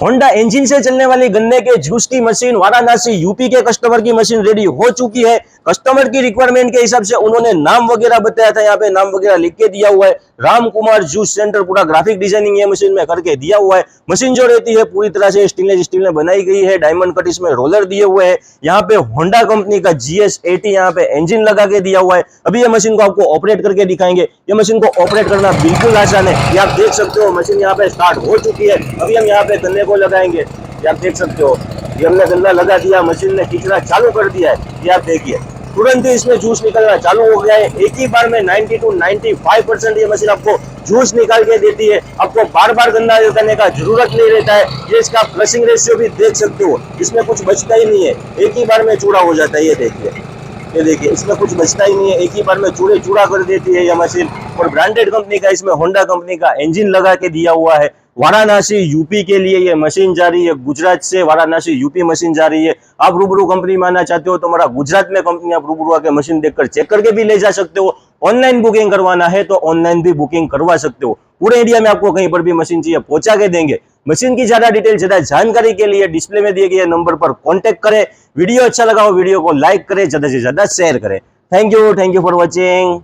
Honda engine से चलने वाली गन्ने के जूस की मशीन वाराणसी यूपी के कस्टमर की मशीन रेडी हो चुकी है। कस्टमर की रिक्वायरमेंट के हिसाब से उन्होंने नाम वगैरह बताया था, यहाँ पे नाम वगैरह लिख के दिया हुआ है। राम कुमार जूस सेंटर, पूरा ग्राफिक डिजाइनिंग ये मशीन में करके दिया हुआ है। मशीन जो रहती है पूरी तरह से स्टेनलेस स्टील में बनाई गई है। डायमंड कट इसमें रोलर दिए हुए हैं। यहाँ पे होंडा कंपनी का GS80 यहाँ पे इंजन लगा के दिया हुआ है। अभी ये मशीन को आपको ऑपरेट करके दिखाएंगे। ये मशीन को ऑपरेट करना बिल्कुल आसान है। ये आप देख सकते हो मशीन यहाँ पे स्टार्ट हो चुकी है। अभी हम यहाँ पे गन्ने को लगाएंगे। ये आप देख सकते हो, ये हमने गन्ना लगा दिया, मशीन ने खींचना चालू कर दिया है। ये आप देखिए तुरंत ही इसमें जूस निकलना चालू हो गया है। एक ही बार में 90 to 95% ये मशीन आपको जूस निकाल के देती है। आपको बार बार गन्ना करने का जरूरत नहीं रहता है। ये इसका फ्लशिंग रेशियो भी देख सकते हो, इसमें कुछ बचता ही नहीं है, एक ही बार में चूड़ा हो जाता है। ये देखिए इसमें कुछ बचता ही नहीं है, एक ही बार में चूड़ा कर देती है ये मशीन। और ब्रांडेड कंपनी का, इसमें होंडा कंपनी का इंजन लगा के दिया हुआ है। वाराणसी यूपी के लिए ये मशीन जा रही है। गुजरात से वाराणसी यूपी मशीन जा रही है। आप रूबरू कंपनी में आना चाहते हो तो हमारा गुजरात में कंपनी, आप रूबरू आके मशीन देखकर चेक करके भी ले जा सकते हो। ऑनलाइन बुकिंग करवाना है तो ऑनलाइन भी बुकिंग करवा सकते हो। पूरे इंडिया में आपको कहीं पर भी मशीन चाहिए पहुंचा के देंगे। मशीन की ज्यादा डिटेल, ज्यादा जानकारी के लिए डिस्प्ले में दिए गए नंबर पर कॉन्टेक्ट करें। वीडियो अच्छा लगा हो वीडियो को लाइक करें, ज्यादा से ज्यादा शेयर करें। Thank you for watching.